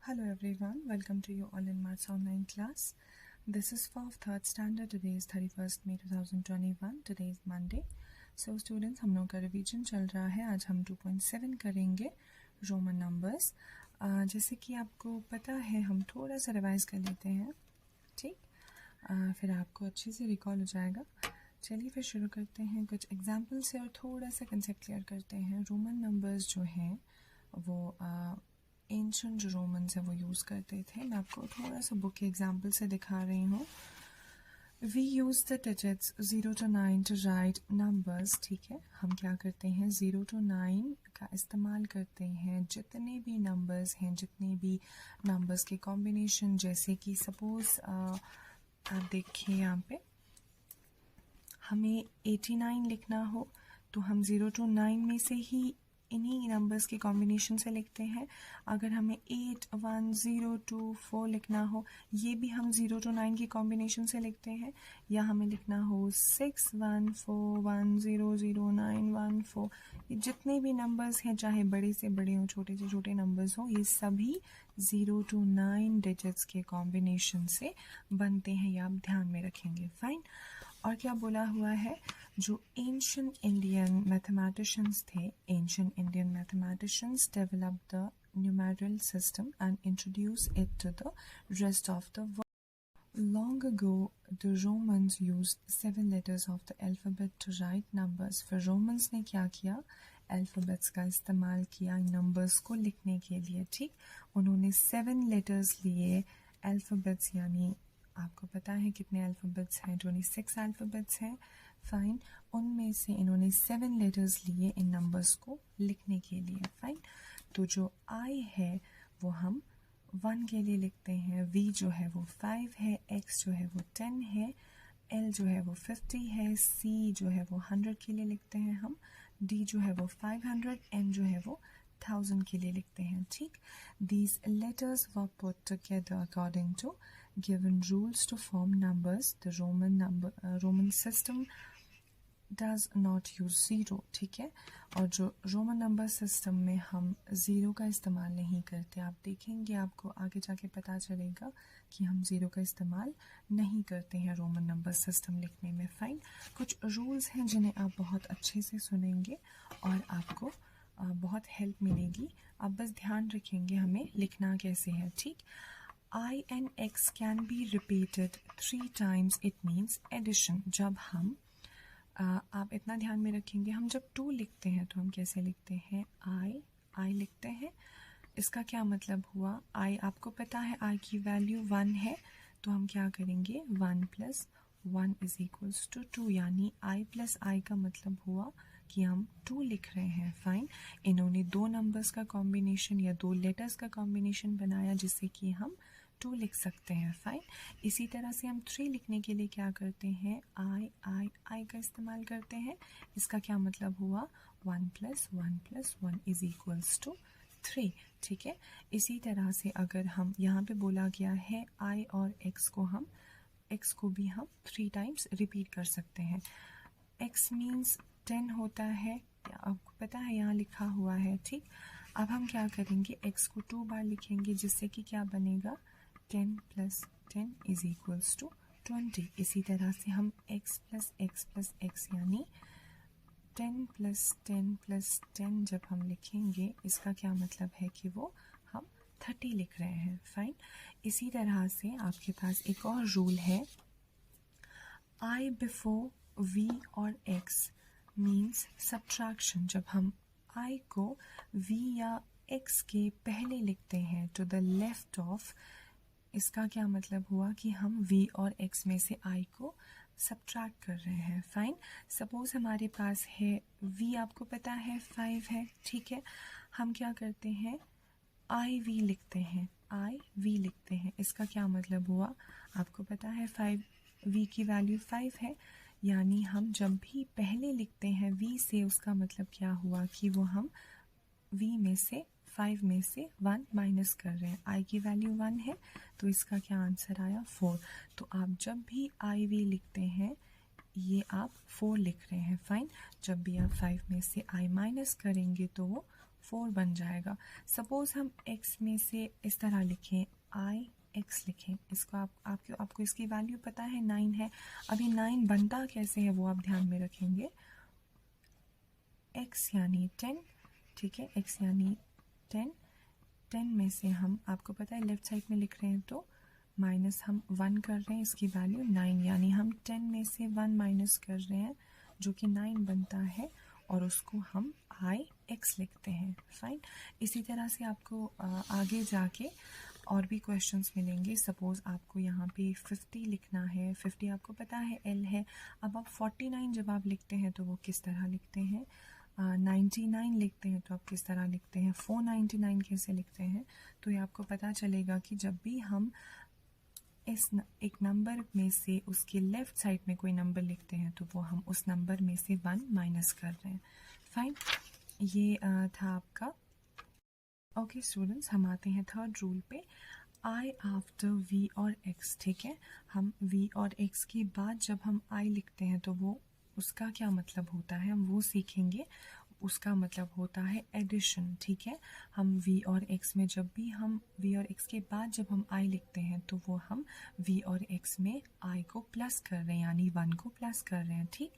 Hello everyone, welcome to you all in Maths Online class. This is for 3rd standard. Today is 31st May 2021. Today is Monday. So students, हम लोग का revision चल रहा है. आज हम 2.7 करेंगे रोमन नंबर्स. जैसे कि आपको पता है हम थोड़ा सा रिवाइज कर लेते हैं, ठीक. फिर आपको अच्छे से रिकॉल हो जाएगा. चलिए फिर शुरू करते हैं कुछ एग्जाम्पल से और थोड़ा सा कंसेप्ट क्लियर करते हैं. रोमन नंबर्स जो हैं वो एंशंट जो रोमन्स है वो यूज़ करते थे. मैं आपको थोड़ा सा बुक के एग्जाम्पल से दिखा रही हूँ. We use the digits 0 to 9 to write numbers. ठीक है, हम क्या करते हैं 0 to 9 का इस्तेमाल करते हैं जितने भी नंबर्स हैं, जितने भी नंबर्स के कॉम्बिनेशन. जैसे कि सपोज़ आप देखिए यहाँ पे हमें 89 लिखना हो तो हम 0 to 9 में से ही इन्हीं नंबर्स के कॉम्बिनेशन से लिखते हैं. अगर हमें 8, 1, 0, 2, 4 लिखना हो, ये भी हम 0 to 9 की कॉम्बिनेशन से लिखते हैं. या हमें लिखना हो 6, 1, 4, 1, 0, 0, 9, 1, 4, ये जितने भी नंबर्स हैं, चाहे बड़े से बड़े हों, छोटे से छोटे नंबर्स हों, ये सभी 0 to 9 डिजिट्स के कॉम्बिनेशन से बनते हैं. ये आप ध्यान में रखेंगे. फाइन. और क्या बोला हुआ है, जो एंशिएंट इंडियन मैथमेटिशियंस थे, ancient Indian mathematicians develop the numerical system and introduce it to the rest of the world. Long ago, the Romans used 7 letters of the alphabet to write numbers. फिर Romans ने क्या किया, alphabets का इस्तेमाल किया numbers को लिखने के लिए. ठीक, उन्होंने 7 लेटर्स लिए. अल्फ़ाबेट्स यानी आपको पता है कितने अल्फ़ाबेट्स हैं, 26 अल्फ़ाबेट्स हैं. फाइन. उनमें से इन्होंने 7 लेटर्स लिए इन नंबर्स को लिखने के लिए. फाइन. तो जो आई है वो हम 1 के लिए लिखते हैं, वी जो है वो 5 है, एक्स जो है वो 10 है, एल जो है वो 50 है, सी जो है वो 100 के लिए लिखते हैं हम, डी जो है वो 500, एम जो है वो 1000 के लिए लिखते हैं. ठीक. These letters were put together according to given rules to form numbers. The Roman system does not use zero. ठीक है. और जो रोमन नंबर सिस्टम में हम ज़ीरो का इस्तेमाल नहीं करते. आप देखेंगे, आपको आगे जाके पता चलेगा कि हम ज़ीरो का इस्तेमाल नहीं करते हैं रोमन नंबर सिस्टम लिखने में. फाइन. कुछ रूल्स हैं जिन्हें आप बहुत अच्छे से सुनेंगे और आपको बहुत हेल्प मिलेगी. आप बस ध्यान रखेंगे हमें लिखना कैसे है. ठीक. I and X can be repeated 3 times. It means addition. जब हम आप इतना ध्यान में रखेंगे, हम जब 2 लिखते हैं तो हम कैसे लिखते हैं, I लिखते हैं. इसका क्या मतलब हुआ, I आपको पता है I की वैल्यू 1 है, तो हम क्या करेंगे 1 + 1 = 2. यानी I + I का मतलब हुआ कि हम 2 लिख रहे हैं. फाइन. इन्होंने 2 नंबर्स का कॉम्बिनेशन या 2 लेटर्स का कॉम्बिनेशन बनाया जिससे कि हम 2 लिख सकते हैं. फाइन. इसी तरह से हम 3 लिखने के लिए क्या करते हैं, I का इस्तेमाल करते हैं. इसका क्या मतलब हुआ, 1 + 1 + 1 = 3. ठीक है. इसी तरह से अगर हम यहाँ पे बोला गया है I और X को भी हम 3 टाइम्स रिपीट कर सकते हैं. X मीन्स 10 होता है, आपको पता है यहाँ लिखा हुआ है. ठीक. अब हम क्या करेंगे, X को 2 बार लिखेंगे जिससे कि क्या बनेगा, 10 + 10 = 20. इसी तरह से हम X + X + X यानी 10 + 10 + 10 जब हम लिखेंगे, इसका क्या मतलब है कि वो हम 30 लिख रहे हैं. फाइन. इसी तरह से आपके पास एक और रूल है, I बिफोर V और X मीन्स सब्ट्रैक्शन. जब हम I को V या X के पहले लिखते हैं टू द लेफ्ट ऑफ, इसका क्या मतलब हुआ कि हम V और X में से I को सब्ट्रैक्ट कर रहे हैं. फाइन. सपोज हमारे पास है V, आपको पता है 5 है. ठीक है. हम क्या करते हैं, IV लिखते हैं. इसका क्या मतलब हुआ, आपको पता है 5V की वैल्यू 5 है. यानी हम जब भी पहले लिखते हैं V से, उसका मतलब क्या हुआ कि वो हम V में से 5 में से 1 माइनस कर रहे हैं. I की वैल्यू 1 है, तो इसका क्या आंसर आया, 4. तो आप जब भी IV लिखते हैं, ये आप 4 लिख रहे हैं. फाइन. जब भी आप 5 में से I माइनस करेंगे तो वो 4 बन जाएगा। सपोज़ हम x में से इस तरह लिखें, आई x लिखें, इसको आपको इसकी वैल्यू पता है 9 है। अभी 9 बनता कैसे है वो आप ध्यान में रखेंगे। x यानी 10, ठीक है, x यानी 10, 10 में से हम, आपको पता है लेफ़्ट साइड में लिख रहे हैं तो माइनस हम 1 कर रहे हैं, इसकी वैल्यू 9, यानी हम 10 में से 1 माइनस कर रहे हैं जो कि 9 बनता है, और उसको हम आई एक्स लिखते हैं। फाइन। इसी तरह से आपको आगे जाके और भी क्वेश्चंस मिलेंगे। सपोज़ आपको यहाँ पे 50 लिखना है, 50 आपको पता है L है। अब आप 49 जब आप लिखते हैं तो वो किस तरह लिखते हैं, 99 लिखते हैं तो आप किस तरह लिखते हैं, 499 कैसे लिखते हैं। तो ये आपको पता चलेगा कि जब भी हम एक नंबर में से उसके लेफ़्ट साइड में कोई नंबर लिखते हैं तो वो हम उस नंबर में से 1 माइनस कर रहे हैं। फाइन, ये था आपका। ओके स्टूडेंट्स, हम आते हैं थर्ड रूल पे, आई आफ्टर वी और एक्स। ठीक है, हम वी और एक्स के बाद जब हम आई लिखते हैं तो वो उसका क्या मतलब होता है हम वो सीखेंगे। उसका मतलब होता है एडिशन। ठीक है, हम v और x में जब भी हम v और x के बाद जब हम i लिखते हैं तो वो हम v और x में i को प्लस कर रहे हैं, यानी 1 को प्लस कर रहे हैं। ठीक,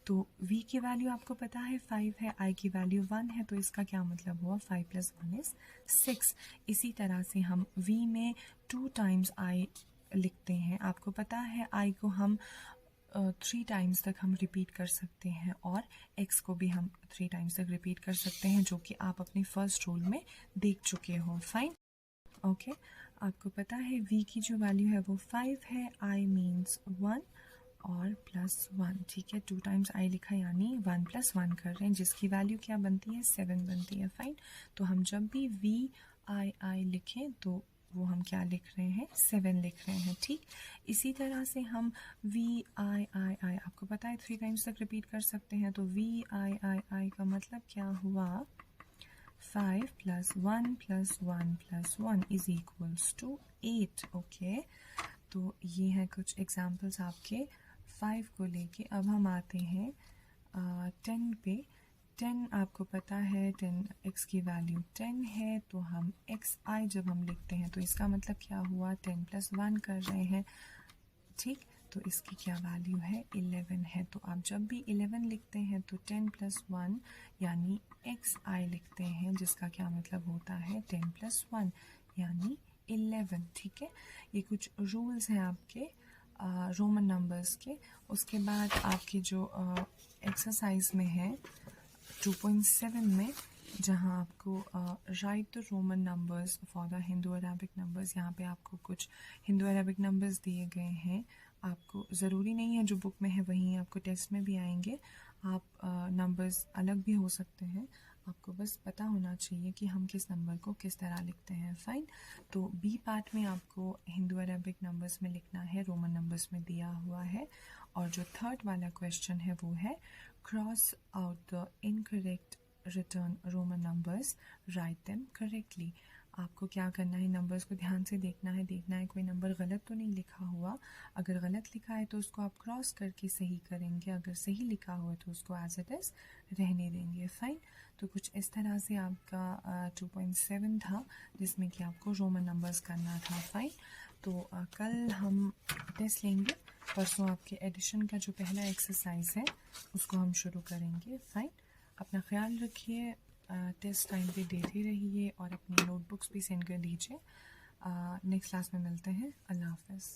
तो v की वैल्यू आपको पता है 5 है, i की वैल्यू 1 है, तो इसका क्या मतलब हुआ, 5 + 1 = 6। इसी तरह से हम v में 2 टाइम्स i लिखते हैं। आपको पता है i को हम 3 टाइम्स तक हम रिपीट कर सकते हैं, और x को भी हम 3 टाइम्स तक रिपीट कर सकते हैं, जो कि आप अपने फर्स्ट रूल में देख चुके हो। फाइन, ओके, आपको पता है v की जो वैल्यू है वो 5 है, i मीन्स 1 और +1। ठीक है, 2 टाइम्स i लिखा यानी 1 + 1 कर रहे हैं, जिसकी वैल्यू क्या बनती है, 7 बनती है। फाइन, तो हम जब भी v लिखें तो वो हम क्या लिख रहे हैं, 7 लिख रहे हैं। ठीक, इसी तरह से हम v i आपको पता है 3 टाइम्स तक रिपीट कर सकते हैं, तो v i का मतलब क्या हुआ, 5 + 1 + 1 + 1 = 8। ओके, तो ये हैं कुछ एग्जाम्पल्स आपके 5 को लेके। अब हम आते हैं 10 पे। 10 आपको पता है 10x की वैल्यू 10 है, तो हम xi जब हम लिखते हैं तो इसका मतलब क्या हुआ, 10 + 1 कर रहे हैं। ठीक, तो इसकी क्या वैल्यू है, 11 है। तो आप जब भी 11 लिखते हैं तो 10 + 1 यानी xi लिखते हैं, जिसका क्या मतलब होता है 10 + 1 यानी 11। ठीक है, ये कुछ रूल्स हैं आपके रोमन नंबर्स के। उसके बाद आपकी जो एक्सरसाइज में है 2.7 में, जहाँ आपको right the Roman numbers for the Hindu Arabic numbers, यहाँ पे आपको कुछ हिंदू अरेबिक नंबर्स दिए गए हैं। आपको ज़रूरी नहीं है जो बुक में है वही आपको टेस्ट में भी आएंगे, आप नंबर्स अलग भी हो सकते हैं, आपको बस पता होना चाहिए कि हम किस नंबर को किस तरह लिखते हैं। फाइन, तो बी पार्ट में आपको हिंदू अरेबिक नंबर्स में लिखना है, रोमन नंबर्स में दिया हुआ है। और जो थर्ड वाला क्वेश्चन है वो है cross out the incorrect return Roman numbers, write them correctly. आपको क्या करना है, नंबर्स को ध्यान से देखना है कोई नंबर गलत तो नहीं लिखा हुआ। अगर गलत लिखा है तो उसको आप क्रॉस करके सही करेंगे, अगर सही लिखा हुआ है तो उसको एज इट इज़ रहने देंगे। फाइन, तो कुछ इस तरह से आपका 2.7 था, जिसमें कि आपको रोमन नंबर्स करना था। फाइन, तो कल हम टेस्ट लेंगे, परसों आपके एडिशन का जो पहला एक्सरसाइज है उसको हम शुरू करेंगे। फाइन, अपना ख्याल रखिए, टेस्ट टाइम पे देते रहिए और अपनी नोटबुक्स भी सेंड कर दीजिए। नेक्स्ट क्लास में मिलते हैं। अल्लाह हाफ़िज़।